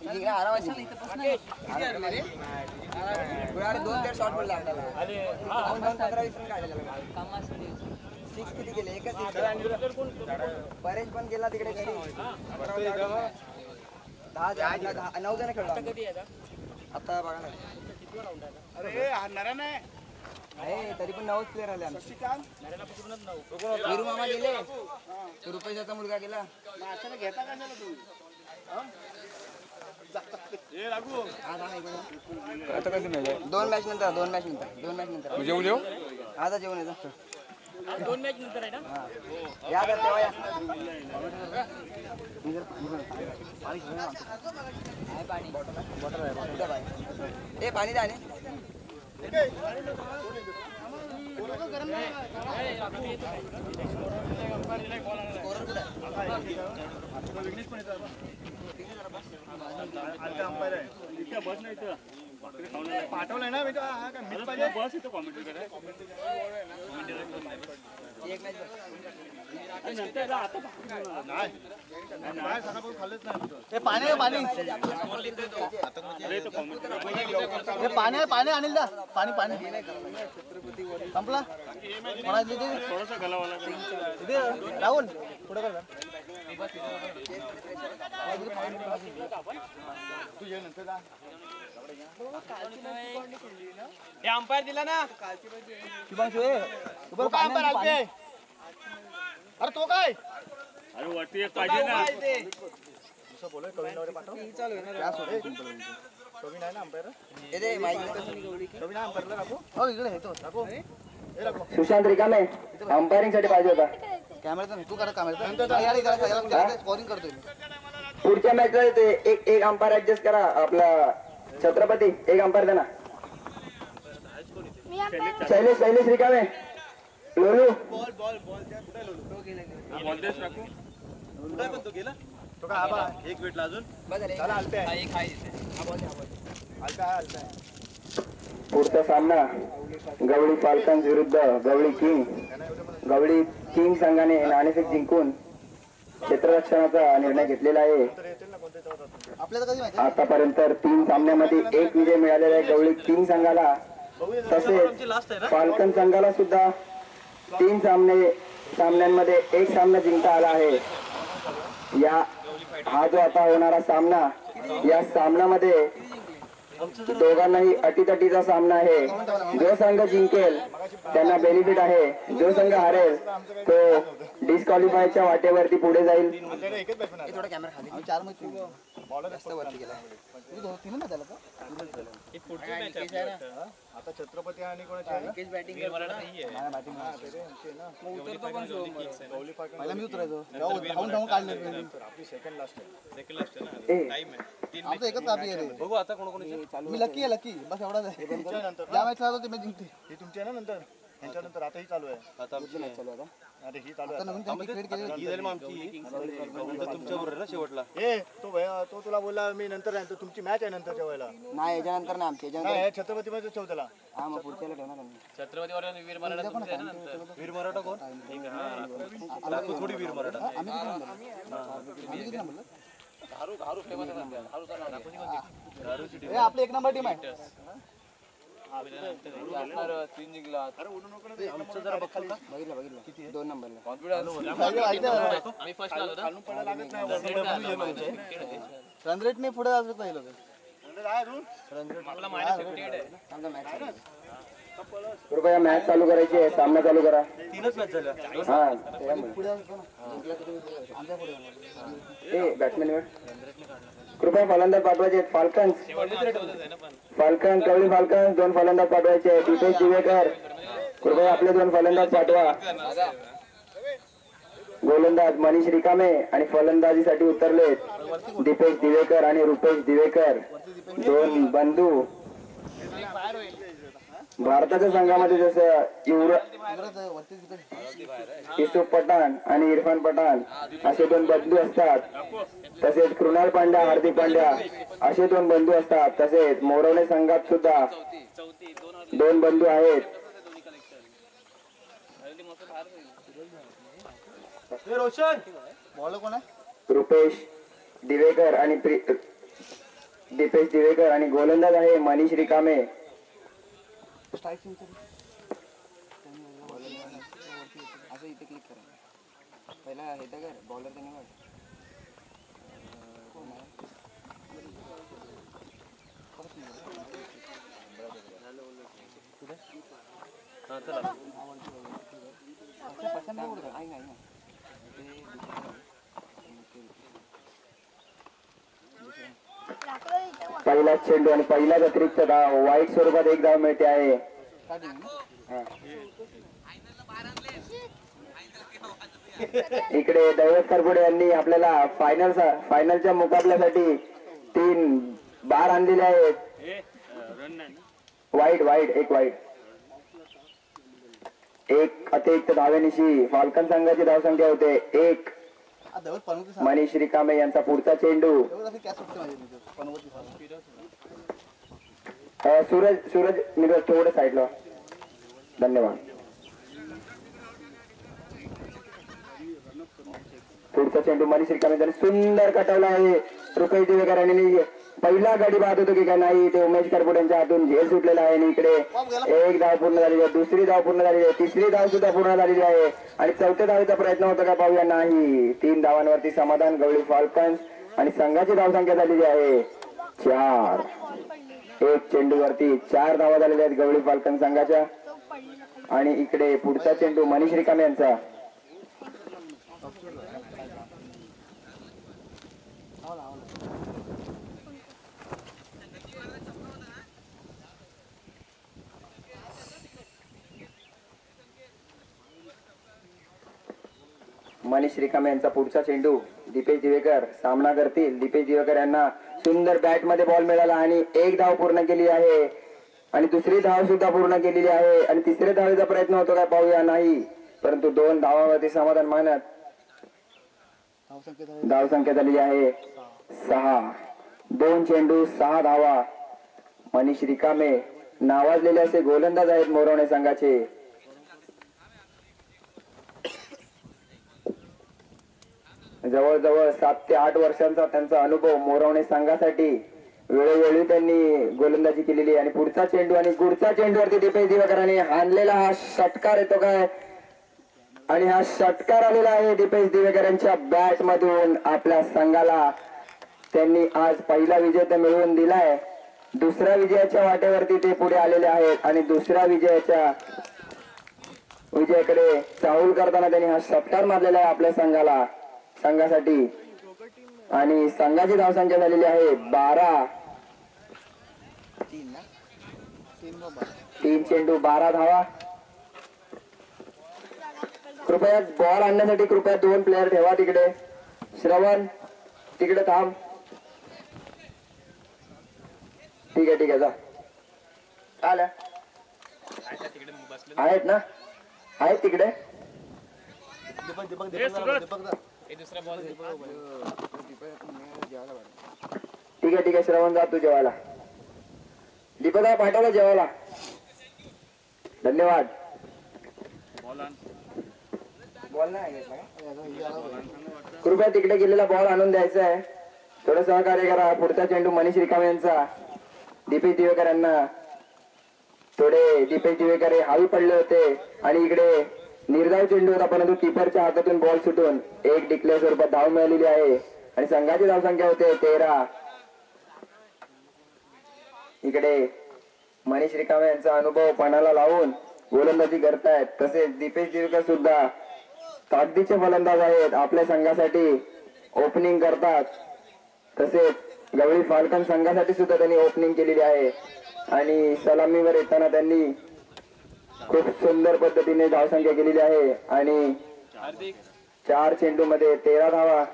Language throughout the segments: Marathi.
2 शॉट पडला आपल्याला 6 किती गेले एकच परेश पण गेला तिकडे 9 जण खेळलो आता बघा ना आहे तरी पण 9 प्लेअर आले वीरू मामा गेले रुपेशाचा मुलगा गेला घेता का आता काय नाही 2 मॅच नंतर जेवून येऊ आता जेवण येतो 2 मॅच नंतर आहे ना या तर तेव्हा या पाणी ए पाणी द्या पाठवलंय ना बस इथं कॉमेंट्री पाणी पाणी आणील दा पाणी संपला राहुल पुढे कर अंपायर दिला ना अरे तो काय अरे वरती एक पाहिजे ना सुशांत रिकामे अंपायरिंग साठी पाहिजे होता कॅमेरा तू करा कॅमेरा स्कोरिंग करतोय पुढच्या मॅच एक अंपायर ऍडजस्ट करा आपला छत्रपती एक अंपायर द्या ना शैलेश रिकामे लोलू एक भेटला अजून पुढचा सामना गवळी फाल्कन्स विरुद्ध गवळी किंग संघाने नाणेफेक जिंकून क्षेत्ररक्षणाचा निर्णय घेतलेला आहे. आतापर्यंत 3 सामन्यामध्ये 1 विजय मिळालेला आहे गवळी किंग संघाला. तसेच फाल्कन संघाला सुद्धा 3 सामन्यांमध्ये 1 सामना जिंकता आला आहे. हा जो आता होणारा सामना या सामन्यामध्ये दोघांनाही अटीतटीचा सामना आहे. जो संघ जिंकेल त्यांना बेनिफिट आहे, जो संघ हारेल तो डिस्क्वालिफायच्या वाटेवरती पुढे जाईल. आता छत्रपती आणि बघू आता मी लकी बस एवढाच आहे. जिंकते ही तुमची आहे ना नंतर ह्यांच्यानंतर आता ही चालू आहे. आता चालू आहे अरे ही चालू आहे तुमच्या बरोबर ना शेवटला तो तुला बोलला मी नंतर तुमची मॅच आहे नंतर जेवायला नाही याच्यानंतर ना आमची छत्रपती मध्ये ठेव त्याला पुढच्याला ठेवणार छत्रपती वीर मराठा कोण थोडी वीर मराठा आपली 1 नंबर टीम आहे. 3 जिंकला बघितलं किती 2 नंबरला रन रेटने पुढे कृपया मॅच चालू करायची आहे. सामना चालू करा. 3च मॅच झाल्या. बॅट्समॅन कृपया फलंदाज पाठवायचे. फाल्कन कवळी फाल्कन 2 फलंदाज पाठवायचे. दीपेश दिवेकर कृपया आपले 2 फलंदाज पाठवा. गोलंदाज मनीष रिकामे आणि फलंदाजीसाठी उतरले दीपेश दिवेकर आणि रुपेश दिवेकर 2 बंधू. भारताच्या संघामध्ये जसं युसुफ पठाण आणि इरफान पठाण असे 2 बंधू असतात, तसेच कृणाल पांड्या हार्दिक पांड्या असे 2 बंधू असतात. तसेच मोरवणे संघात सुद्धा 2 बंधू आहेत. रुपेश दिवेकर आणि दीपेश दिवेकर आणि गोलंदाज आहे मनीष रिकामे. असं इथे क्लिक करा. पहिला हे तर कर बॉलर तर निवड. कोण आहे? पहिलाच चेंडू आणि पहिलाच अतिरिक्त धाव. वाईट स्वरूपात एक धाव मिळते आहे. हा. इकडे दैवत करपुडे यांनी आपल्याला फायनलच्या मुकाबल्यासाठी 3 बार आणलेले आहेत. वाईट एक वाईट. एक अतिरिक्त धावेनिशी फाल्कन संघाची धावसंख्या होते 1. मनीष रिकामे यांचा पुढचा चेंडू. सूरज नीरज थोडं साईडला. धन्यवाद. पुढचा चेंडू मनीष रिकामे त्यांनी सुंदर कटवला आहे. रुपेश दिवेकर यांनी पहिला गडी बाद होतो की काय नाही ते उमेश करपुडे यांच्या हातून झेल सुटलेला आहे. आणि इकडे एक धाव पूर्ण झालेली आहे, दुसरी धाव पूर्ण झालेली आहे, तिसरी धाव सुद्धा पूर्ण झालेली आहे आणि चौथ्या धावेचा प्रयत्न होता का पाहूया. नाही. 3 धावांवरती समाधान गवळी फाल्कन्स आणि संघाची धावसंख्या झालेली आहे 4. एक चेंडूवरती 4 धावा झालेल्या आहेत गवळी फाल्कन संघाच्या. आणि इकडे पुढचा चेंडू मनीष रिकामे यांचा. मनीष रिकामे यांचा पुढचा चेंडू. दीपेश दिवेकर सामना करतील. दीपेश दिवेकर यांना सुंदर बॅट मध्ये बॉल मिळाला आणि एक धाव पूर्ण केली आहे आणि दुसरी धाव सुद्धा पूर्ण केलेली आहे आणि तिसऱ्या धावेचा प्रयत्न होतो काय पाहूया. नाही. परंतु 2 धावावरती समाधान मानत धावसंख्या झालेली आहे 6. 2 चेंडू 6 धावा. मनीष रिकामे नावाजलेले असे गोलंदाज आहेत मोरवणे संघाचे. जवळजवळ 7 ते 8 वर्षांचा त्यांचा अनुभव मोरवणे संघासाठी. वेळोवेळी त्यांनी गोलंदाजी केलेली. आणि पुढचा चेंडू आणि गुडचा चेंडूवरती दीपेश दिवेकरांनी हाणलेला हा षटकार येतो काय आणि हा षटकार आलेला आहे दीपेश दिवेकर यांच्या बॅट मधून आपल्या संघाला. त्यांनी आज पहिला विजय तर मिळवून दिलाय. दुसऱ्या विजयाच्या वाटेवरती ते पुढे आलेले आहेत आणि दुसऱ्या विजयाकडे चाहूल करताना त्यांनी हा षटकार मारलेला आहे आपल्या संघासाठी. आणि संघाची धावसंख्या झालेली आहे 12. 3 चेंडू 12 धावा. कृपया बॉल आणण्यासाठी कृपया 2 प्लेयर ठेवा तिकडे. श्रवण तिकडे थांब. ठीक आहे जा. आल्या आहेत ना? आहेत तिकडे. ठीक आहे श्रवण जा तू जेवायला. दीपदा पाठवला जेवायला. धन्यवाद. बॉल नाही कृपया तिकडे गेलेला बॉल आणून द्यायचा आहे. थोडं सहकार्य करा. पुढचा चेंडू मनीष रिकामे यांचा. दीपेश दिवेकर यांना थोडे दीपेश दिवेकर हवी पडले होते आणि इकडे निर्धाव चेंडू होता परंतु कीपरच्या हातातून बॉल सुटून 1 डिक्लेअर स्वरूपात धाव मिळालेली आहे आणि संघाची धावसंख्या होते 13. इकडे मनीष रिकामे यांचा अनुभव पणाला लावून गोलंदाजी करतायत. तसेच दीपेश दिवेकर सुद्धा ताकदीचे फलंदाज आहेत. आपल्या संघासाठी ओपनिंग करतात. तसेच गवळी फाल्कन संघासाठी सुद्धा त्यांनी ओपनिंग केलेली आहे आणि सलामीवर येताना त्यांनी खूप सुंदर पद्धतीने धावसंख्या केलेली आहे आणि 4 चेंडू मध्ये 13 धावा.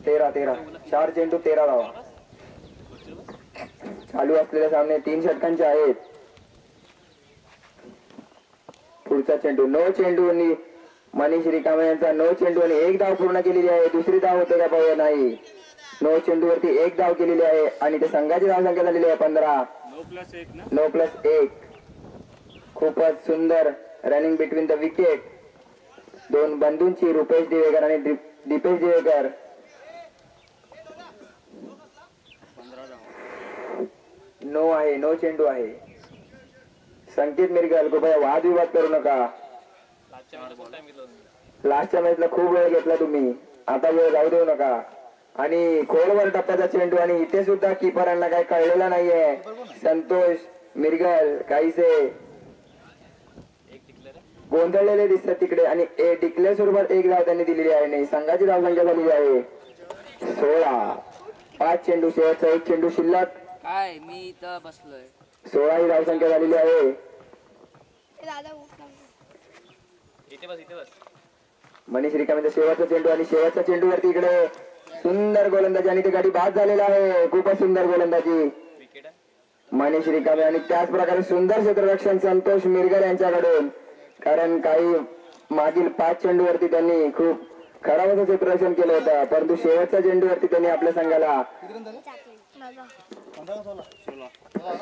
13 4 चेंडू 13 धावा. चालू असलेले सामने 3 षटकांचे आहेत. पुढचा चेंडू 9 चेंडू मनीष रिकामे यांचा 9 चेंडू आणि 1 धाव पूर्ण केलेली आहे. दुसरी धाव होते का पाहूया. नाही. 9 चेंडूवरती 1 धाव केलेली आहे आणि ते संघाची धावसंख्या झालेली आहे 15. 9+1. खूपच सुंदर रनिंग बिटवीन द विकेट. दोन बंधूंची रुपेश दिवेकर आणि दीपेश दिवेकर. नो आहे, नो चेंडू आहे. संकेत मिरगल कृपया वादविवाद करू नका. लास्टच्या मॅचला खूप वेळ घेतला तुम्ही, आता वेळ जाऊ देऊ नका. आणि खोलवर टप्प्याचा चेंडू आणि इथे सुद्धा किपरांना काही कळलेला नाहीये. संतोष मिरगल काहीसे गोंधळलेले दिसतात तिकडे आणि डिक्लेअर स्वरूपात एक धाव त्यांनी दिलेली आहे. नाही, संघाची धावसंख्या झालेली आहे 16. 5 चेंडू, शेवटचा एक चेंडू शिल्लक. काय मी इथं बसलोय. 16 ही धावसंख्या झालेली आहे. मनीष रिकामेचा शेवटचा चेंडू आणि शेवटच्या चेंडूवरती इकडे सुंदर गोलंदाजी आणि ते गाडी बाद झालेला आहे. खूपच सुंदर गोलंदाजी मनीष रिकामे आणि त्याच प्रकारे सुंदर क्षेत्ररक्षण संतोष मिरगल यांच्याकडून. कारण काही मागील 5 चेंडूवरती त्यांनी खूप खराब असं क्षेत्ररक्षण केलं होतं, परंतु शेवटच्या चेंडूवरती त्यांनी आपल्या संघाला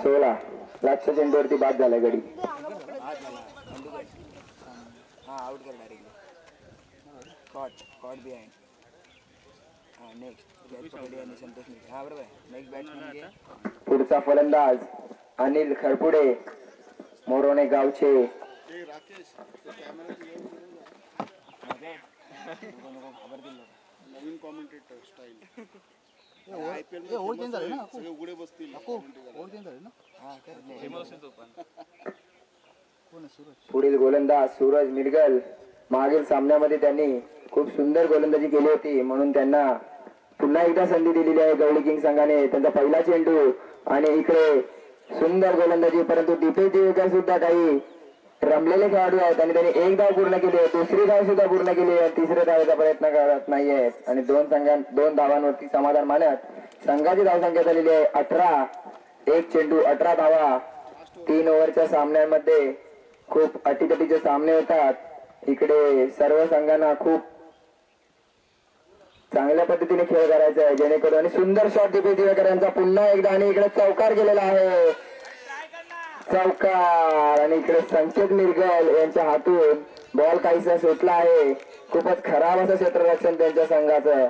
16 लास्टच्या चेंडूवरती बाद झाला गडी. हा आउट कर डायरेक्टली. Caught behind. हा नेक्स्ट कॅच पकडी आणि संतोष मिरगल. हा बरोबर आहे. नेक्स्ट बॅट्समन घे. पुढचा फलंदाज अनिल खरपुडे मोरोणे गावचे. नवीन कॉमेंटेटर स्टाईल ओढ चेंज झाले ना, सगळे उघडे बसतील. ओढ चेंज झाले ना. पुढील गोलंदाज सूरज मिरगल. मागील सामन्यामध्ये त्यांनी खूप सुंदर गोलंदाजी केली होती, म्हणून त्यांना पुन्हा एकदा संधी दिलेली आहे गवळी किंग संघाने. त्यांचा पहिला चेंडू आणि इकडे सुंदर गोलंदाजी, परंतु दीपेश दिवेकर सुद्धा काही रमलेले खेळाडू आहेत आणि त्यांनी एक धाव पूर्ण केली आहे, दुसरी धाव सुद्धा पूर्ण केली आहे, तिसऱ्या धावेचा प्रयत्न करत नाहीयेत आणि दोन धावांवरती समाधान मानत संघाची धावसंख्या झालेली आहे 18. एक चेंडू 18 धावा. 3 ओव्हरच्या सामन्यांमध्ये खूप अटीतटीचे सामने होतात. इकडे सर्व संघांना खूप चांगल्या पद्धतीने खेळ करायचा आहे जेणेकरून. आणि सुंदर शॉट दीपेश दिवेकर यांचा पुन्हा एकदा आणि इकडे चौकार गेलेला आहे. चौकार आणि इकडे संकेत मिरगल यांच्या हातून बॉल काहीसा सुटला आहे. खूपच खराब असं क्षेत्ररक्षण त्यांच्या संघाचं.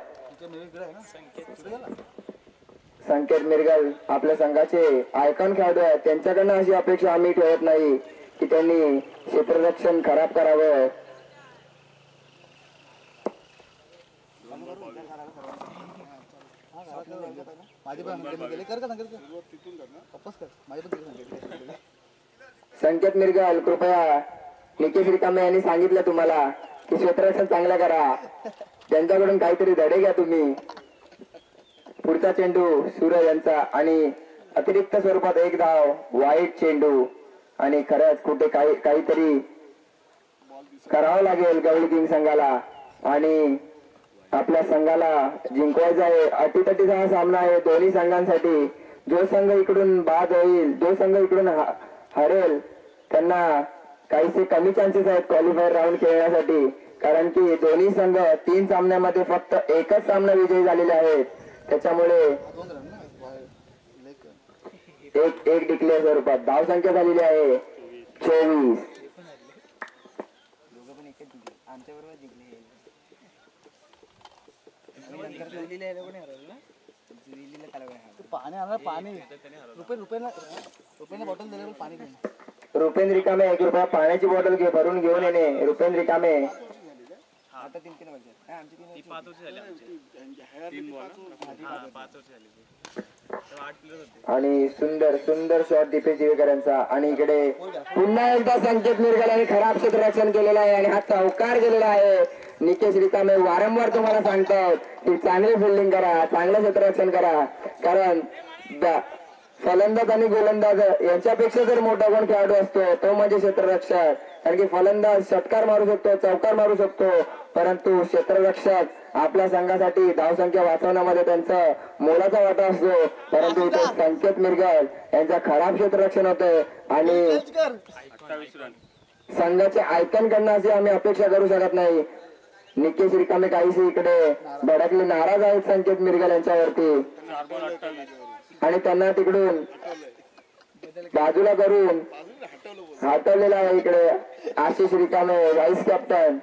संकेत मिरगल आपल्या संघाचे आयकॉन खेळाडू आहेत, त्यांच्याकडनं अशी अपेक्षा आम्ही ठेवत नाही की त्यांनी क्षेत्ररक्षण खराब करावं. संकेत मिरगल कृपया, निकेश रिकामे यांनी सांगितलं तुम्हाला की क्षेत्ररक्षण चांगलं करा, त्यांच्याकडून काहीतरी धडे घ्या तुम्ही. पुढचा चेंडू सूरज यांचा आणि अतिरिक्त स्वरूपात एक धाव. वाईट चेंडू आणि खरंच कुठे काहीतरी करावं लागेल गवळी किंग संघाला आणि आपल्या संघाला जिंकवायचा आहे. अटीतटीचा हा सामना आहे दोन्ही संघांसाठी. जो संघ इकडून बाद होईल, जो संघ इकडून हरेल, त्यांना काहीसे कमी चान्सेस आहेत क्वालिफायर राऊंड खेळण्यासाठी, कारण की दोन्ही संघ 3 सामन्यामध्ये फक्त एकच सामना विजयी झालेले आहेत. त्याच्यामुळे एक डिक्लेअर स्वरूपात धावसंख्या झालेली आहे 24. आमच्या बरोबर जिंकले. पाणी आणा, पाणी रुपये बॉटल दिले पाणी घेऊन. रुपेंद्र रिकामे कृपया पाण्याची बॉटल भरून घेऊन येणे. रुपेंद्र रिकामे आता 3 वर्ष आमची 3 5 वर्ष झाली आमची. 5 वर्ष झाली. आणि सुंदर सुंदर शॉट दीपेश दिवेकर यांचा. आणि इकडे पुन्हा एकदा संकेत मिरगल यांनी खराब क्षेत्ररक्षण केलेलं आहे आणि हा चौकार गेलेला आहे. निकेश रिकामे वारंवार तुम्हाला सांगतात की चांगली फिल्डिंग करा, चांगलं क्षेत्ररक्षण करा, कारण फलंदाज आणि गोलंदाज यांच्यापेक्षा जर मोठा कोण खेळाडू असतो तो म्हणजे क्षेत्ररक्षक. कारण की फलंदाज षटकार मारू शकतो, चौकार मारू शकतो, परंतु क्षेत्ररक्षक आपल्या संघासाठी धावसंख्या वाचवण्यामध्ये त्यांचा मोलाचा वाटा असतो. परंतु इथे संकेत मिरगल यांचा खराब क्षेत्ररक्षण होतंय आणि संघाचे आयकॉन कडनं अशी आम्ही अपेक्षा करू शकत नाही. निकेश रिकामे काहीसे इकडे भडकले, नाराज आहेत संकेत मिरगल यांच्यावरती आणि त्यांना तिकडून बाजूला करून हटवलेला आहे. इकडे आशिष रिकामे व्हाईस कॅप्टन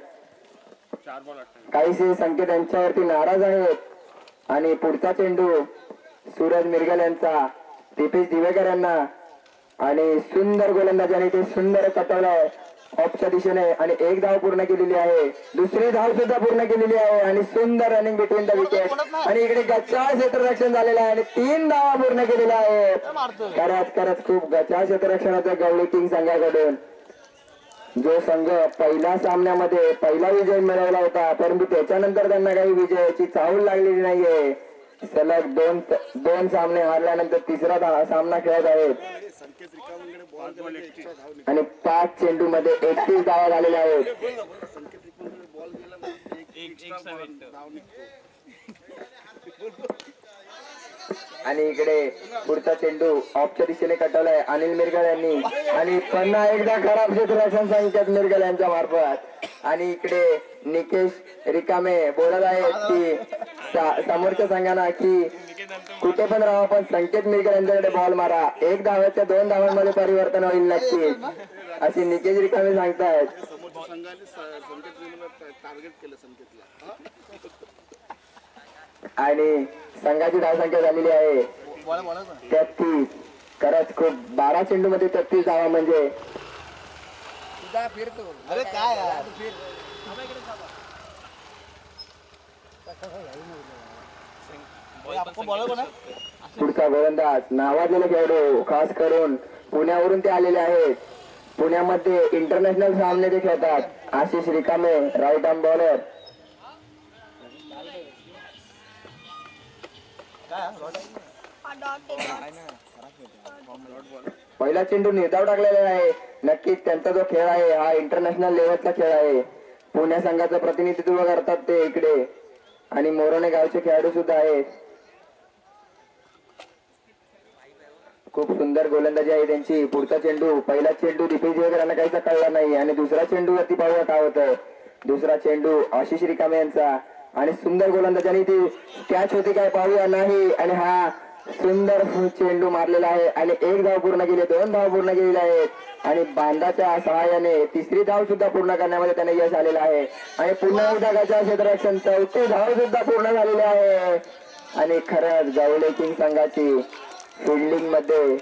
काहीसे संकेत यांच्यावरती नाराज आहेत आणि पुढचा चेंडू सूरज मिरगल यांचा दीपेश दिवेकर यांना आणि सुंदर गोलंदाजाने ते सुंदर कटवलंय ऑफच्या दिशेने आणि एक धाव पूर्ण केलेली आहे. दुसरी धाव सुद्धा पूर्ण केलेली आहे आणि सुंदर रनिंग बिटवीन द विकेट आणि इकडे गच्चाळ क्षेत्ररक्षण झालेलं आहे आणि 3 धावा पूर्ण केलेल्या आहेत. खरंच खूप गच्चाळ क्षेत्ररक्षणाचं गवळी किंग संघाकडून. जो संघ पहिल्या सामन्यामध्ये पहिला विजय मिळवला होता परंतु त्याच्यानंतर त्यांना काही विजयाची चाहूल लागलेली नाहीये. सलग दोन सामने हारल्यानंतर तिसरा सामना खेळत आहेत संकेत रिकामकडे बॉल गेला आणि 5 चेंडू मध्ये 31 धावा झालेल्या आहेत. संकेत रिकामकडे बॉल गेला म्हणजे एक धाव निघतो. आणि इकडे पुढचा चेंडू ऑफच्या दिशेने कटवलाय अनिल मिरगल यांनी आणि पुन्हा एकदा खराब क्षेत्ररक्षण संकेत मिरगल यांच्या मार्फत. आणि इकडे निकेश रिकामे बोलत आहेत की समोरच्या संघांना की कुठे पण राहा पण संकेत मिरगल यांच्याकडे बॉल मारा, 1 धावाच्या 2 धावांमध्ये परिवर्तन होईल नक्की असे निकेश रिकामे सांगतायत. समोरच्या संघाने संकेत विरुद्ध टार्गेट केलं संकेतला. आणि संघाची धावसंख्या झालेली आहे 33. खरंच खूप 12 चेंडू मध्ये 33 धावा म्हणजे तुझा फिरतो. अरे काय यार? पुढचा गोलंदाज नावाजलेले खेळाडू खास करून पुण्यावरून ते आलेले आहेत. पुण्यामध्ये इंटरनॅशनल सामने ते खेळतात. आशिष रिकामे राईट आर्म बॉलर. पहिला चेंडू निर्धाव टाकलेला आहे. नक्कीच त्यांचा जो खेळ आहे हा इंटरनॅशनल लेवलचा खेळ आहे. पुणे संघाचं प्रतिनिधित्व करतात ते इकडे आणि मोरोणे गावचे खेळाडू सुद्धा आहेत. खूप सुंदर गोलंदाजी आहे त्यांची. पुढचा चेंडू पहिला चेंडू दीपेश दिवेकरांना काहीसा कळला नाही आणि दुसरा चेंडू वरती पाहूया काय होतं. दुसरा चेंडू आशिष रिकामे यांचा आणि सुंदर गोलंदाजाने ती कॅच होती काय पाहूया नाही आणि हा सुंदर चेंडू मारलेला आहे आणि 1 धाव पूर्ण केली, 2 धाव पूर्ण केलेले आहेत आणि बांधाच्या सहाय्याने 3री धाव सुद्धा पूर्ण करण्यामध्ये त्यांना यश आलेलं आहे आणि पुन्हा एकदा गच्चाळ क्षेत्ररक्षण 4थी धाव सुद्धा पूर्ण झालेली आहे. आणि खरंच गवळे किंग संघाची फिल्डिंग मध्ये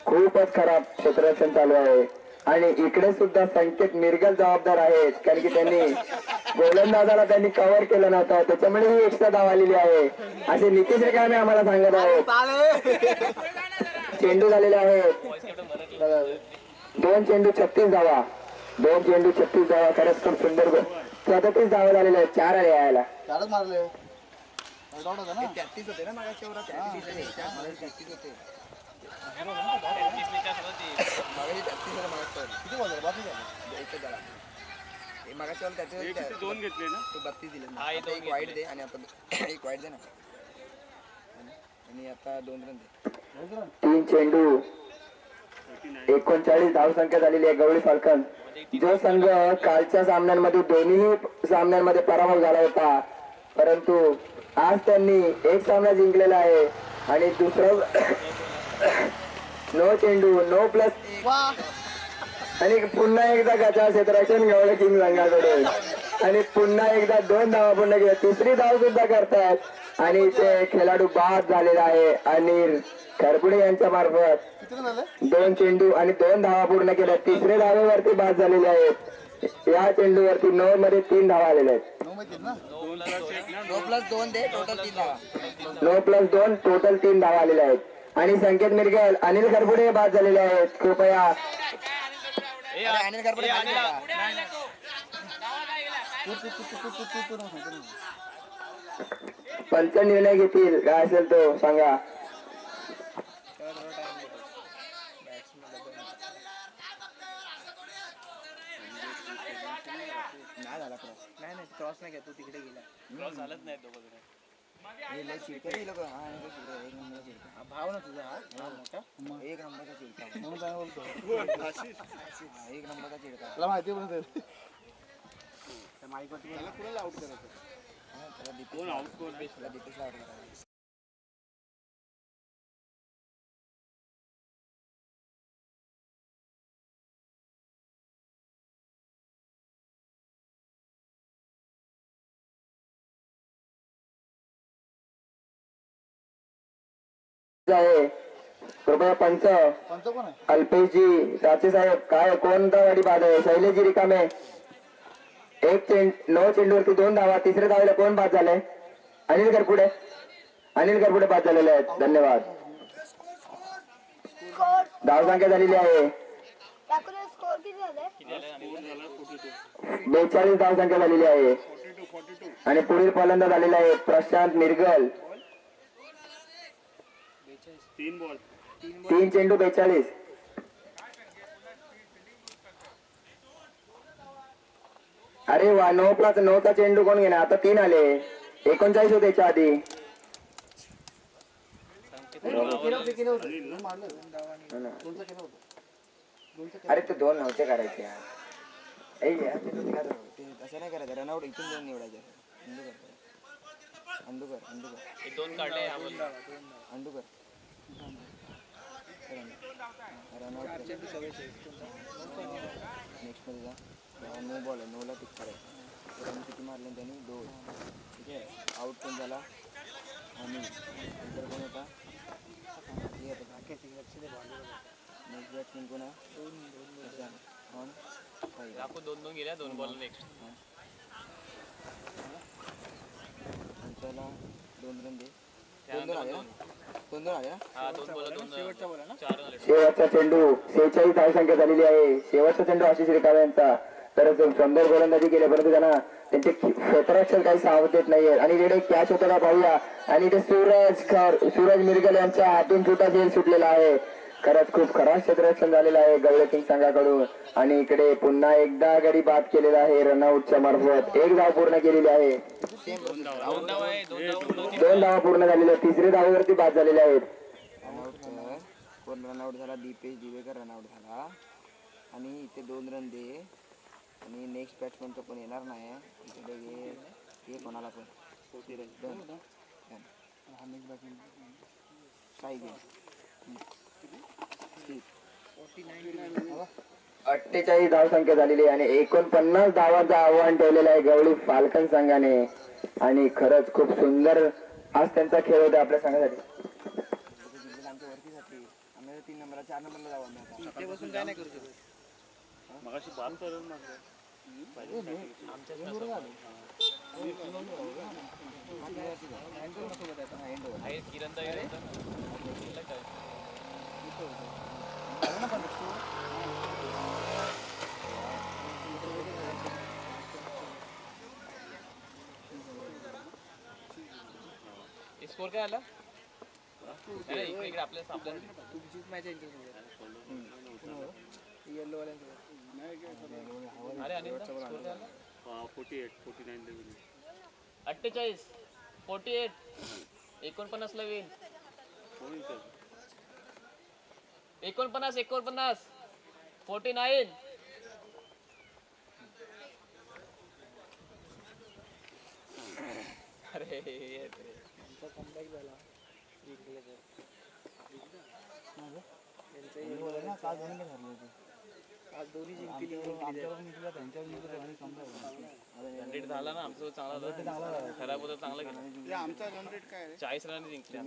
खूपच खराब क्षेत्ररक्षण चालू आहे आणि इकडे सुद्धा संकेत मिरगल जबाबदार आहेत कारण की त्यांनी गोलंदाजाला त्यांनी कव्हर केलं नव्हतं त्याच्यामुळे ही एक्स्ट्रा धाव आलेली आहे असे निकेश रिकामे आम्हाला सांगत आहेत. चेंडू झालेले आहेत 2 चेंडू 36 धावा. 2 चेंडू 36 धावा. खरंच खूप सुंदर 37 धावा झालेल्या आहेत. 4 आले यायला. चारच मारले. 33 होते ना मागाच्या वर 33 होते. मागाच्या त्याचे 2 घेतले ना. तो 32 दिले ना. आता एक वाईट दे आणि आता एक वाईट दे ना आणि आता 2 रन दे. 3 चेंडू 39 धावसंख्या झालेली आहे गवळी फाल्कन. जो संघ कालच्या सामन्यांमध्ये दोन्ही सामन्यांमध्ये पराभव झाला होता परंतु आज त्यांनी एक सामना जिंकलेला आहे आणि दुसरं नो चेंडू नो प्लस आणि पुन्हा एकदा गच्चाळ क्षेत्ररक्षण गवळे किंग संघाकडून आणि पुन्हा एकदा 2 धावा पूर्ण केल्या. 3री धाव सुद्धा करतात आणि ते खेळाडू बाद झालेला आहे अनिल खरपुडे यांच्या मार्फत 2 चेंडू आणि 2 धावा पूर्ण केल्या. 3ऱ्या धावेवरती बाद झालेले आहेत. या चेंडूवरती 9 मध्ये 3 धावा आलेल्या आहेत. 9+2 दे टोटल 3 धावा. 9+2 टोटल 3 धावा आलेल्या आहेत आणि संकेत मिरगल अनिल खरपुडे बाद झालेले आहेत. कृपया अनिल करपडे पंच निर्णय घेतील काय असेल तो सांगा. नाही झाला क्रॉस. नाही क्रॉस नाही घ्या तो तिकडे गेला. क्रॉस झालंच नाही तो बघा. लोक हा एक नंबरचा चिडका भाव ना तुझा हा मोठा 1 नंबरचा चिडका म्हणून काय बोलतो 1 नंबरचा चिडका तुला माहिती पण माईक वरती कुणाला आउट करायचं. कोण आउट दीपेशला आउट करायचं. आहे कृपया पंच कोण आहे? अल्पेशजी राचे साहेब काय कोणता गाडी बाद आहे शैलेशजी रिकामे एक 9 चेंडूवरती 2 धावा तिसऱ्या धावेला कोण बाद झाले अनिल करपुडे बाद झालेले आहेत धन्यवाद धावसंख्या झालेली आहे 42 धावसंख्या झालेली आहे आणि पुढील फलंदाज झालेला आहे प्रशांत मिरगल 3 चेंडू 42 अरे वा 9चा चेंडू कोण घेणार आता 3 आले 39 होते याच्या आधी अरे ते 2 नव्हते करायचे यार. असं नाही करायचं रनआउट इथून जाऊन निवडायचं अंडूकर रनआउट नेक्स्ट मध्ये जा 9 बॉल आहे 9ला पिक करायचं रन किती मारले त्यांनी 2 ठीक आहे आउट पण झाला आणि नंतर कोण होता नेक्स्ट बॅट्समॅन कोण आहे ऑन 2 गेल्या 2 बॉल नेक्स्ट पंचाला 2 रन दे 2 आले ना हा 2 बॉल 2 शेवटचा बॉल ना 4 रन शेवटचा चेंडू 46 धावसंख्या झालेली आहे शेवटचा चेंडू आशिष रिकामे यांचा तर सुंदर गोलंदाजी केली परंतु त्यांना त्यांचे क्षेत्ररक्षण काही सावध देत नाहीये आणि इकडे कॅच होता का पाहूया आणि ते सूरज मिरगल यांच्या हातून सुद्धा झेल सुटलेला आहे खरंच खूप खराब क्षेत्ररक्षण झालेलं आहे गवळे किंग संघाकडून आणि इकडे पुन्हा एकदा गडी बाद केलेला आहे रनआउटच्या मार्फत 1 धाव पूर्ण केलेली आहे 2 धावा पूर्ण झालेल्या तिसरी धावेवरती बाद झालेले आहेत कोण रनआउट झाला दीपेश दिवेकर रनआउट झाला आणि इथे 2 रन दे आणि नेक्स्ट बॅट्समॅन तो पण येणार नाही इकडे हे कोणाला पण काय घे 48 धावसंख्या झालेली आहे आणि 49 धावांचं आव्हान ठेवलेलं आहे गवळी फाल्कन संघाने आणि खरंच खूप सुंदर आज त्यांचा खेळ होता आपल्या संघासाठी आमच्या वरती जाते आम्हाला 3 नंबरला 4 नंबरला जाऊ आम्ही इथे बसून काय नाही करू शकत मगाशी बात करून स्कोर काय आला इकडे आपल्याला तुमचीच मॅच आहे येलो अरे अनिल 48 48 49 ला विन 49 49 अरे कमबॅक झाला आज दोन्ही जिंकली रन रेट झाला ना आमचं चांगला खराब होता चांगला गेला आमचा रन रेट काय 40 रन जिंकले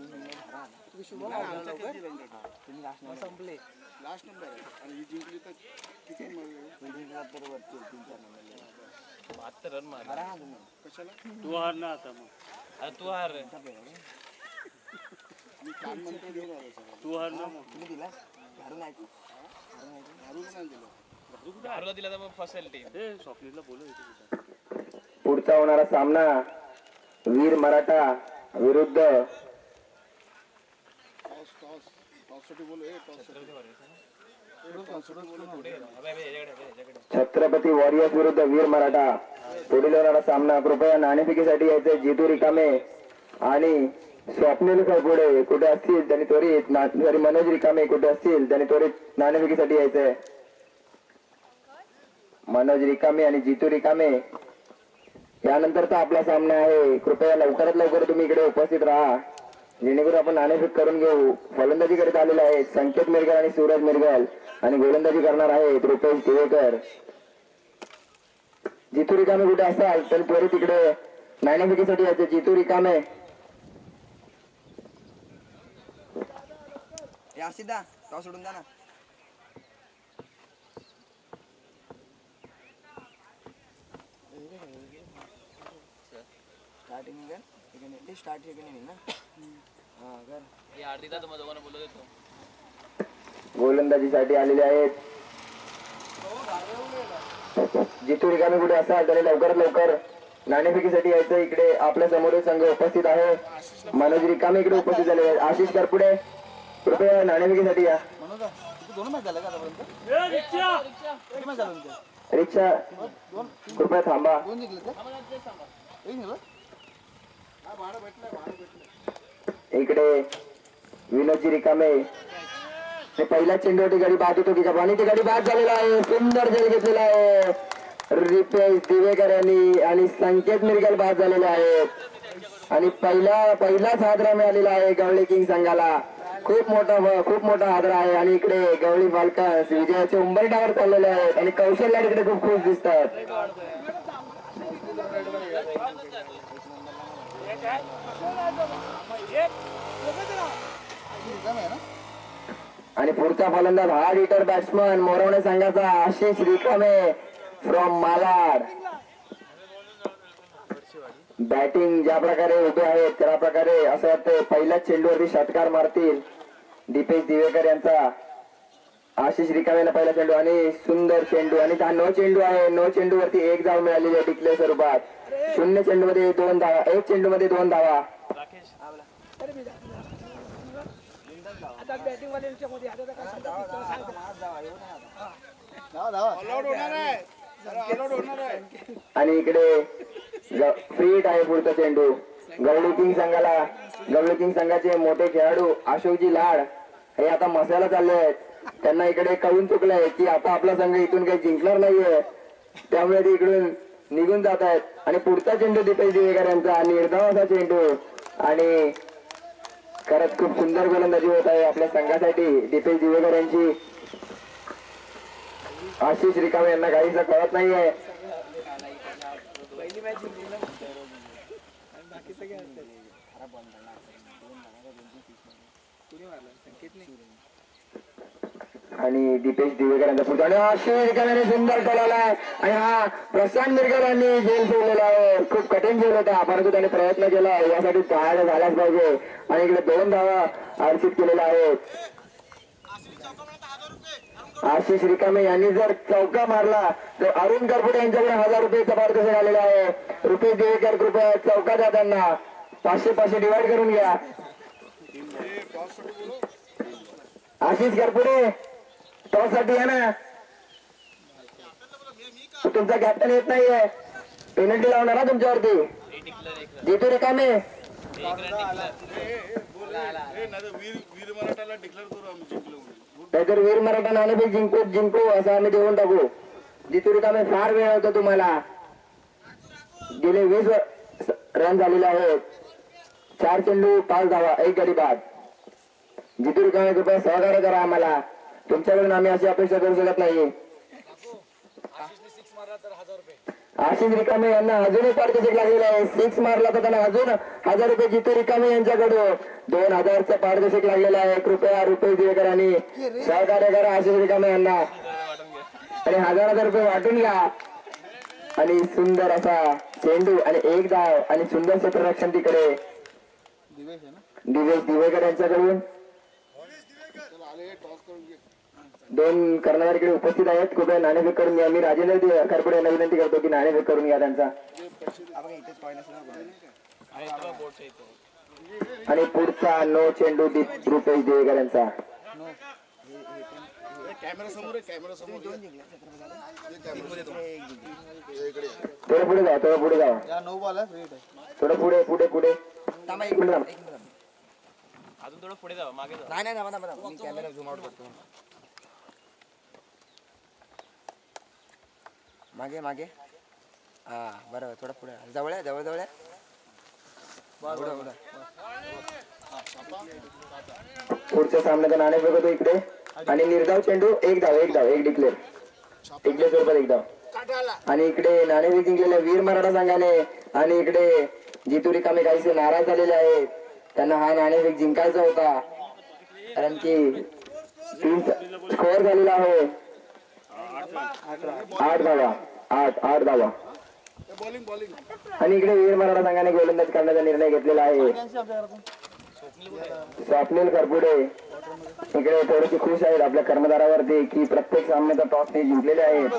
संपले लास्ट नंबर आहे आणि ही जिंकली तर किती 72 रन मारले कशाला तू हार ना आता मग अरे तू हार मी काल म्हणतो घेऊन आलो सगळं तू हार ना मग तुम्ही दिला घरून आहे दारू नाही दिलं हारला दिला तर मग फसेल टीम स्वप्नीला बोलू पुढचा होणारा सामना वीर मराठा विरुद्ध टॉससाठी बोलू छत्रपती वॉरियर्स विरुद्ध वीर मराठा पुढील होणारा सामना कृपया नाणेफेकीसाठी यायचे जितू रिकामे आणि स्वप्नील खळपुडे कुठे असतील त्यांनी त्वरित मनोज रिकामे कुठे असतील त्यांनी त्वरित नाणेफेकीसाठी यायचंय मनोज रिकामे आणि जितू रिकामे यानंतरचा आपला सामना आहे कृपया लवकरात लवकर तुम्ही इकडे उपस्थित राहा जेणेकरून आपण नाणेफेक करून घेऊ फलंदाजी करत आलेले आहेत संकेत मिरगल आणि सूरज मिरगल आणि गोलंदाजी करणार आहेत रुपेश दिवेकर जितू रिकामे कुठे असाल तर त्वरित इकडे नाणेफेकीसाठी यायचे जितू रिकामे या सिद्धा टॉस सोडून द्या ना. स्टार्टिंग कर ते स्टार्ट सेकंड ना. हा कर. हे अर्धी तास मग दोघांना बोलत येतो. गोलंदाजीसाठी आलेले आहेत. जितू रिकामे कुठे असाल तरी लवकरात लवकर नाणेफेकीसाठी यायचं. इकडे आपल्या समोर संघ उपस्थित आहे. मनोज रिकामे इकडे उपस्थित झाले आहेत. आशिष करपुडे कृपया नाणेफेकीसाठी या. दोन मॅच झालं का आतापर्यंत? रिक्षा कृपया थांबा. दोन जिंकले का? एक जिंकलं? इकडे विनोदजी रिकामे ते पहिल्या चेंडूवरती गाडी बाद होतो की आणि ती गाडी बाद झालेला आहे. सुंदर झेल घेतलेला आहे रिपेश दिवेकर यांनी आणि संकेत मिरगल बाद झालेले आहेत. आणि पहिलाच हादरा मिळालेला आहे गवळी किंग संघाला. खूप मोठा हादरा आहे. आणि इकडे गवळी फाल्कन्स विजयाचे उंबरठ्यावर चाललेले आहेत आणि कौशल लाड इकडे खूप खुश दिसतात. आणि पुढचा फलंदाज हार्ड हिटर बॅट्समन मोरवणे संघाचा आशिष रिकामे फ्रॉम मालाड. बॅटिंग ज्या प्रकारे उभे आहेत त्या प्रकारे असं वाटतं पहिल्याच चेंडूवरती षटकार मारतील दीपेश दिवेकर यांचा. आशिष रिकामेला पहिला चेंडू आणि सुंदर चेंडू आणि हा नो चेंडू आहे. नो चेंडूवरती एक धाव मिळालेली आहे डिक्लेअर स्वरूपात. 0 चेंडूमध्ये 2 धावा. 1 चेंडूमध्ये 2 धावा. आणि इकडे फ्री हिट आहे पुढचा चेंडू. गवळी किंग संघाचे मोठे खेळाडू अशोकजी लाड हे आता मसाला चालले आहेत. त्यांना इकडे कळून चुकलंय की आता आपला संघ इथून काही जिंकणार नाहीये. त्यामुळे ते इकडून निघून जात आहेत. आणि पुढचा चेंडू दीपेश दिवेकर यांचा निर्धाव असा चेंडू आणि खरंच खूप सुंदर गोलंदाजी होत आहे आपल्या संघासाठी दीपेश दिवेकर यांची. आशिष रिकामे यांना काहीच कळत नाहीये. आणि दीपेश दिवेकर यांचा पुढचा आणि आशिष रिकाम्याने सुंदर टोलालाय. आणि हा प्रशांत मिरकर यांनी झेल सोडलेला आहे. खूप कठीण झेल होता परंतु त्याने प्रयत्न केला. यासाठी फायदा झालाच पाहिजे. आणि इकडे 2 धावा अर्जित केलेल्या आहेत. आशिष रिकामे यांनी जर चौका मारला तर अरुण करपुडे यांच्याकडे 1000 रुपयाचा पारितोषिक आलेला आहे. रुपेश दिवेकर कृपया चौका द्या त्यांना. 500 डिवाइड करून घ्या. आशिष करपुडे टॉससाठी आहे ना. तुमचा कॅप्टन येत नाहीये. पेनल्टी लावणार ना तुमच्यावरती. जितू रिकामे नाहीतर वीर मराठा नाणेफेक जिंकू असं आम्ही देऊन टाकू. जितू रिकामे फार वेळ होता तुम्हाला. गेले 20 रन झालेले आहेत. 4 चेंडू 5 धावा 1 गडी बाद. जितू रिकामे कृपया सहकार्य करा आम्हाला. तुमच्याकडून आम्ही अशी अपेक्षा करू शकत नाही. आशिष रिकामे यांना अजून एक पारितोषिक लागलेलं आहे. 6 मारला तर त्यांना अजून 1000 रुपये जितू रिकामे यांच्याकडून 2000चं पारितोषिक लागलेलं आहे. कृपया रुपेश दिवेकर यांनी सहकार्य करा आशिष रिकामे यांना. आणि 1000 रुपये वाटून घ्या. आणि सुंदर असा चेंडू आणि 1 धाव आणि सुंदर क्षेत्ररक्षण तिकडे दिवेश दिवेकर यांच्याकडून. 2 कर्णधार इकडे उपस्थित आहेत. कृपया नाणेफेक करून घ्या. मी राजेंद्र खरपुडे यांना विनंती करतो की नाणेफेक करून घ्या त्यांचा. आणि पुढचा नो चेंडू रुपेश दिवेकर यांचा. थोडं पुढे जा. थोडं पुढे अजून थोडं पुढे जावं मागे जावं. नाही मी कॅमेरा झूम आउट करतो. मागे हा बरोबर. थोडं पुढे जवळ आहे. पुढच्या सामन्याचा नाणेफेक होतो इकडे. आणि निर्धाव चेंडू 1 धाव 1 डिक्लेअर स्वरूपात 1 धाव. आणि इकडे नाणेफेक जिंकलेल्या वीर मराठा संघाने. आणि इकडे जितू रिकामे काहीसे नाराज झालेले आहेत. त्यांना हा नाणेफेक जिंकायचा होता. कारण की टीम स्कोअर झालेला आहे 8 धावा. 8 धावा. आणि इकडे वीर मराठा संघाने गोलंदाज करण्याचा निर्णय घेतलेला आहे. स्वप्नील करपुडे इकडे थोडेसे खुश आहेत आपल्या कर्मधारावरती की प्रत्येक सामन्याचा टॉस ते जिंकलेले आहेत.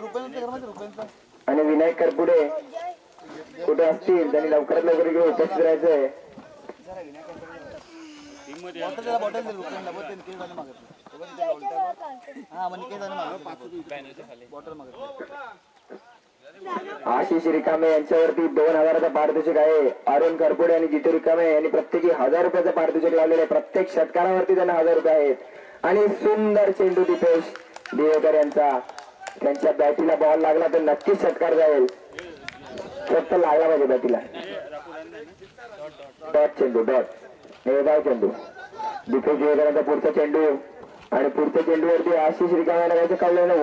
आणि विनायक करपुडे कुठे असतील त्यांनी लवकरात लवकर इकडे उपस्थित राहायचंय. आशिष रिकामे यांच्यावरती 2000चा पारितोषिक आहे. अरुण करपुडे आणि जितू रिकामे यांनी प्रत्येकी 1000 रुपयाचं पारितोषिक लावलेले. प्रत्येक षटकारावरती त्यांना 1000 रुपये आहेत. आणि सुंदर चेंडू दीपेश दिवेकर यांचा. त्यांच्या बॅटीला बॉल लागला तर नक्कीच षटकार जाईल. फक्त लागला पाहिजे बॅटीला. डॉट चेंडू डॉट निर्धाव चेंडू. दीपेश दिवेकरांचा पुढचा चेंडू आणि पुढच्या चेंडूवरती आशिष रिकाम्याला काहीच कळलं ना.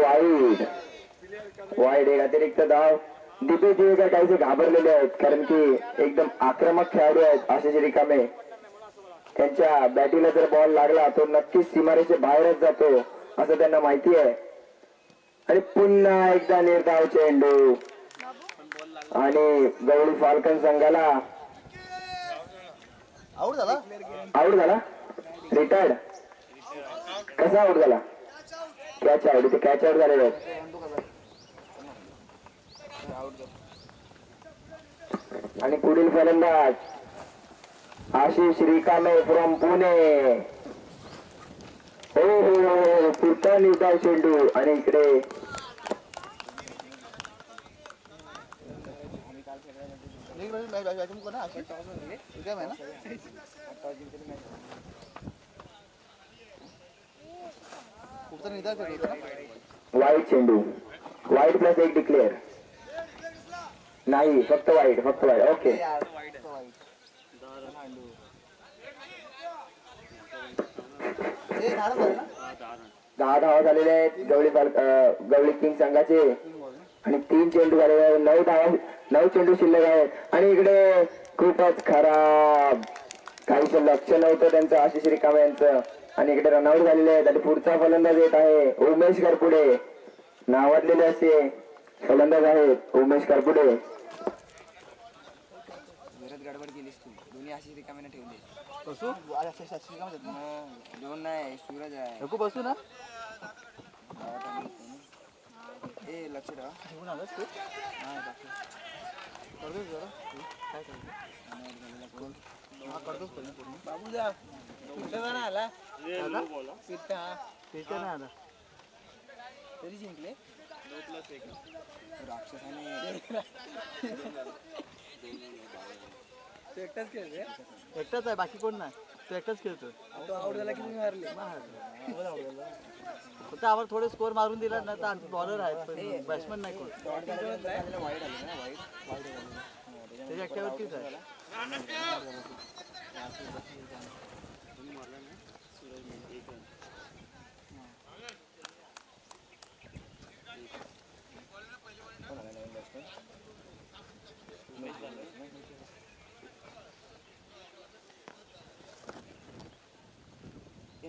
वाईड एक अतिरिक्त धाव. दीपेश दिवेकर काहीसे घाबरलेले आहेत कारण की एकदम आक्रमक खेळाडू आहेत आशिष रिकामे. त्यांच्या बॅटीला जर बॉल लागला तो नक्कीच सीमारेषे बाहेरच जातो असं त्यांना माहिती आहे. आणि पुन्हा एकदा निर्धाव चेंडू आणि गवळी फाल्कन संघाला आऊट झाला. रिटायर्ड कसा आऊट झाला. Catch out. इथे कॅच आऊट झालेले आहेत. आणि पुढील फलंदाज आशिष रिकामे फ्रॉम पुणे. हो पुढचा निर्धाव चेंडू आणि इकडे वाईट चेंडू. वाईट प्लस 1 डिक्लेअर. नाही फक्त वाईट. ओके. 10 धावा झालेले आहेत गवळी किंग संघाचे. आणि 3 चेंडू झालेले आहेत. 9 चेंडू शिल्लक आहेत. आणि इकडे खूपच खराब. काहीच लक्ष नव्हतं त्यांचं आशिष रिकामे यांचं. आणि इकडे रनआउट झालेले आहेत. आणि पुढचा फलंदाज येत आहे उमेश करपुडे. नावाजलेले असे फलंदाज आहेत उमेश करपुडे. गडबड केलीस तू. दोन्ही आशिष रिकाम्याने ठेवले. दोन नाही सूरज आहे. नको बसू ना. ए लक्ष ठेवा. बाबू जा आला तरी जिंकले. राक्षसाने एकटाच आहे बाकी कोण नाही. तो एकटाच खेळतो. आउट झाला की तुम्ही मारले. फक्त आम्हाला थोडे स्कोर मारून दिला ना तर बॉलर आहेत बॅट्समन नाही कोण. वाईट आले ना. वाईट त्याच्या एकट्यावरतीच आहे.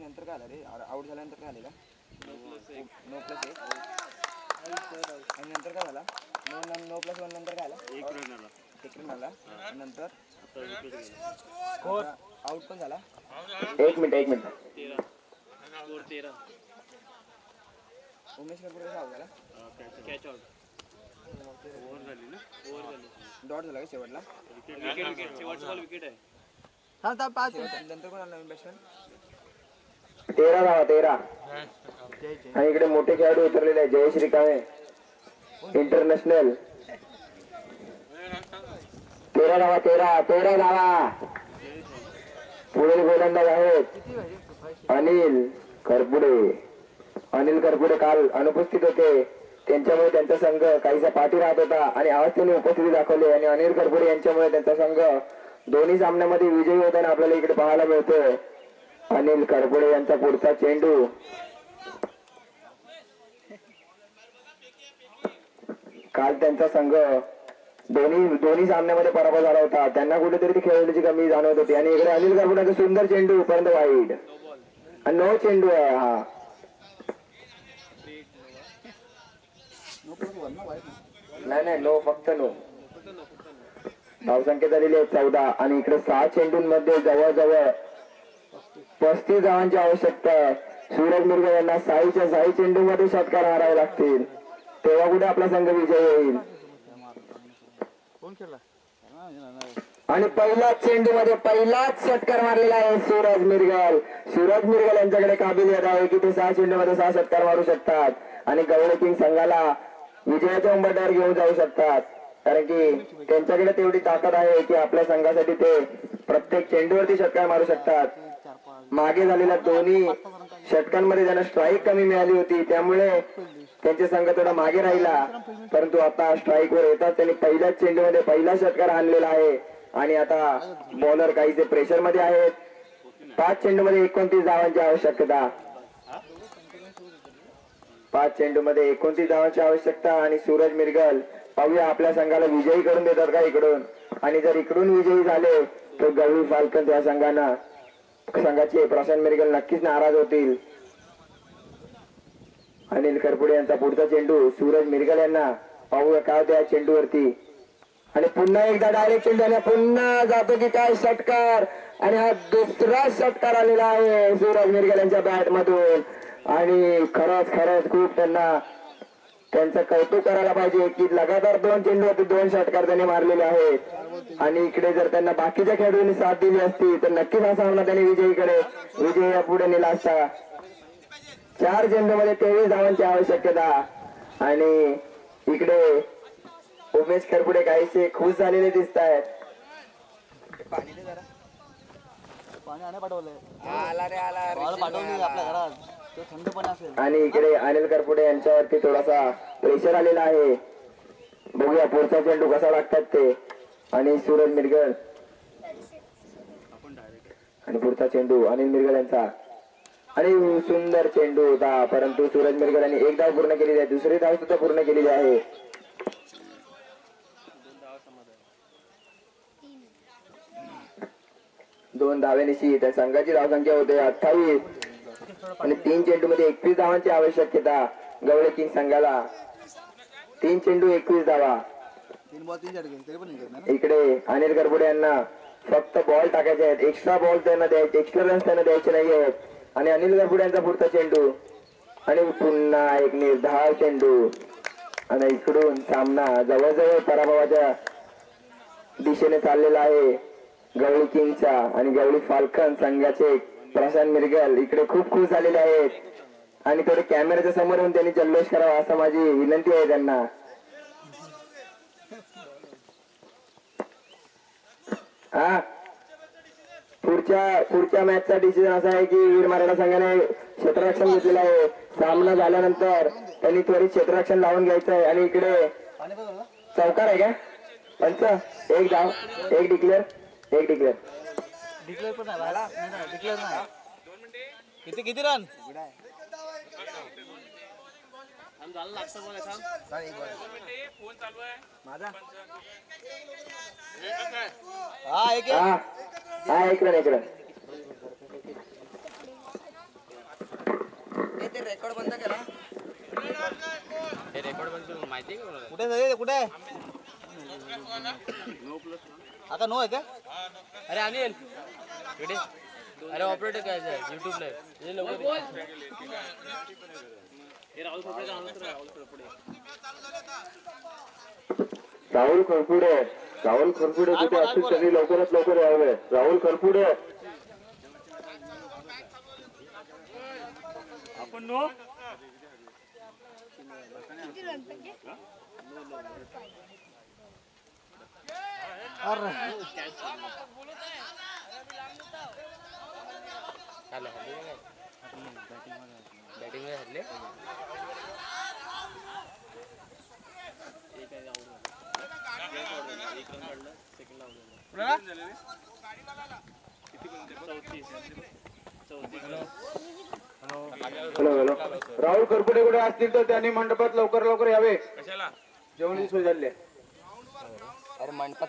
नंतर काय आला रे. आउट झाल्यानंतर काय आलेला. नो प्लस 1 आणि नंतर काय झाला. नो प्लस 1 नंतर काय आला. एक रन आला. नंतर आउट पण झाला. एक मिनिट. 13 उमेश कपूर कसा आउट झाला. Catch out. डॉट झाला का शेवटला. विकेट शेवटचा बॉल विकेट आहे. नंतर कोण आला नवीन बॅट्समॅन. 13 धावा. आणि इकडे मोठे खेळाडू उतरलेले आहे जयेश रिकामे इंटरनॅशनल. 13 धावा. पुढील गोलंदाज आहेत अनिल करपुडे. काल अनुपस्थित होते त्यांच्यामुळे त्यांचा संघ काहीसा पाठी राहत होता आणि आज त्यांनी उपस्थिती दाखवली. आणि अनिल करपुडे यांच्यामुळे त्यांचा संघ दोन्ही सामन्यामध्ये विजयी होताना आपल्याला इकडे पाहायला मिळतोय. अनिल करपुडे यांचा पुढचा चेंडू काल त्यांचा संघ दोन्ही सामन्यामध्ये पराभव झाला होता. त्यांना कुठेतरी ती खेळण्याची कमी जाणवत होती. आणि इकडे अनिल करपुडेचा सुंदर चेंडू परंतु वाईड. नो चेंडू आहे हा. नाही नो, फक्त नो. धावसंख्या झालेली आहे 14 आणि इकडे 6 चेंडूंमध्ये जवळजवळ 35 धावांची आवश्यकता आहे. सूरज मिरगे यांना 6 चेंडूमध्ये षटकार मारावे लागतील, तेव्हा कुठे आपला संघ विजय होईल. कोण खेळला? आणि पहिल्याच चेंडूमध्ये पहिलाच षटकार मारलेला आहे सूरज मिरगल. सूरज मिरगल यांच्याकडे काबिलियत आहे की ते 6 चेंडूमध्ये 6 षटकार मारू शकतात आणि गवळी किंग संघाला विजयाच्या उंबरठ्यावर घेऊन जाऊ शकतात, कारण की त्यांच्याकडे तेवढी ताकद आहे की आपल्या संघासाठी ते प्रत्येक चेंडूवरती षटकार मारू शकतात. मागे झालेल्या दोन्ही षटकांमध्ये त्यांना स्ट्राईक कमी मिळाली होती, त्यामुळे त्यांचे संघ थोडा मागे राहिला, परंतु आता स्ट्राईक वर येतात त्यांनी पहिल्याच चेंडूमध्ये पहिला षटकार आणलेला आहे आणि आता बॉलर काहीसे प्रेशर मध्ये आहेत. 5 चेंडूमध्ये 29 धावांची आवश्यकता. 5 चेंडूमध्ये 29 धावांची आवश्यकता आणि सूरज मिरगल पाहूया आपल्या संघाला विजयी करून देतात का इकडून. आणि जर इकडून विजयी झाले तर गवळी फाल्कन्स या संघाचे प्रशांत मिरगल नक्कीच नाराज होतील. अनिल करपुडे यांचा पुढचा चेंडू सूरज मिरगल यांना पाहूया काय त्या चेंडूवरती. आणि पुन्हा एकदा डायरेक्ट चेंडू आणि पुन्हा जातो की काय षटकार. आणि हा दुसरा षटकार आलेला आहे सूरज मिरगल यांच्या बॅट मधून. आणि खरंच खूप त्यांचं कौतुक करायला पाहिजे की लगातार 2 चेंडूवरती 2 षटकार त्यांनी मारलेले आहेत. आणि इकडे जर त्यांना बाकीच्या खेळाडूंनी साथ दिली असती तर नक्कीच हा सामना त्यांनी विजय पुढे नेला असता. 4 चेंडूमध्ये 23 धावांची आवश्यकता. आणि इकडे उमेश करपुडे काहीसे खुश झालेले दिसत आहेत. पाणी आणे पाठवलंय. आला रे आला पाठवली आपल्या घरात, तो थंड पण असेल. आणि इकडे अनिल करपुडे यांच्यावरती थोडासा प्रेशर आलेला आहे. बघूया पुढचा चेंडू कसा लागतात ते. आणि सूरज मिरगल आणि पुढचा चेंडू अनिल मिरगल यांचा. आणि सुंदर चेंडू होता, परंतु सूरज मिरगल यांनी 1 धाव पूर्ण केलेली आहे, दुसरी धाव सुद्धा पूर्ण केलेली आहे. 2 धावेनिशी त्या संघाची धावसंख्या होते 28 आणि 3 चेंडूमध्ये 21 धावांची आवश्यकता गवळी किंग संघाला. 3 चेंडू 21 धावा. 3 बॉल 3 षटके तरी पण निघत नाही. इकडे अनिल करपुडे यांना फक्त बॉल टाकायचे आहेत, एक्स्ट्रा बॉल त्यांना द्यायचे, एक्स्ट्रा रन्स त्यांना द्यायचे नाही आहेत. आणि अनिल करपुडे यांचा पुढचा चेंडू आणि पुन्हा एक निर्धाव चेंडू. आणि इकडून सामना जवळजवळ पराभवाच्या दिशेने चाललेला आहे गवळी किंगचा. आणि गवळी फाल्कन संघाचे प्रशांत मिरगल इकडे खूप खुश झालेले आहेत आणि थोडे कॅमेऱ्याच्या समोर येऊन त्यांनी जल्लोष करावा असं माझी विनंती आहे त्यांना. हा पुढच्या मॅचचा डिसिजन असा आहे की वीर मराठा संघाने क्षेत्ररक्षण घेतलेलं आहे. सामना झाल्यानंतर त्यांनी त्वरित क्षेत्ररक्षण लावून घ्यायचं आहे. आणि इकडे चौकार आहे का पंच? 1 धाव, 1 डिक्लेअर. डिक्लेअर पण नाही, डिक्लेअर नाही. किती रन? माझा हा एक इकडे ते रेकॉर्ड बंद करा. हे रेकॉर्ड बंद माहिती आहे का? कुठे आता नो आहे का? अरे अनिल इकडे. अरे ऑपरेटर काय युट्यूबला हे लवकर हे राहुल खोपडे राहुल खरपुडे कुठे असतील त्यांनी लवकरात लवकर यावे. राहुल खरपुडे आपण नो बॅटिंग मध्ये हरले. हॅलो राहुल खरपुडे कुठे असतील तर त्यांनी मंडपात लवकर यावे. कशाला जेवणाची सोय झाली आहे. अरे मंडपात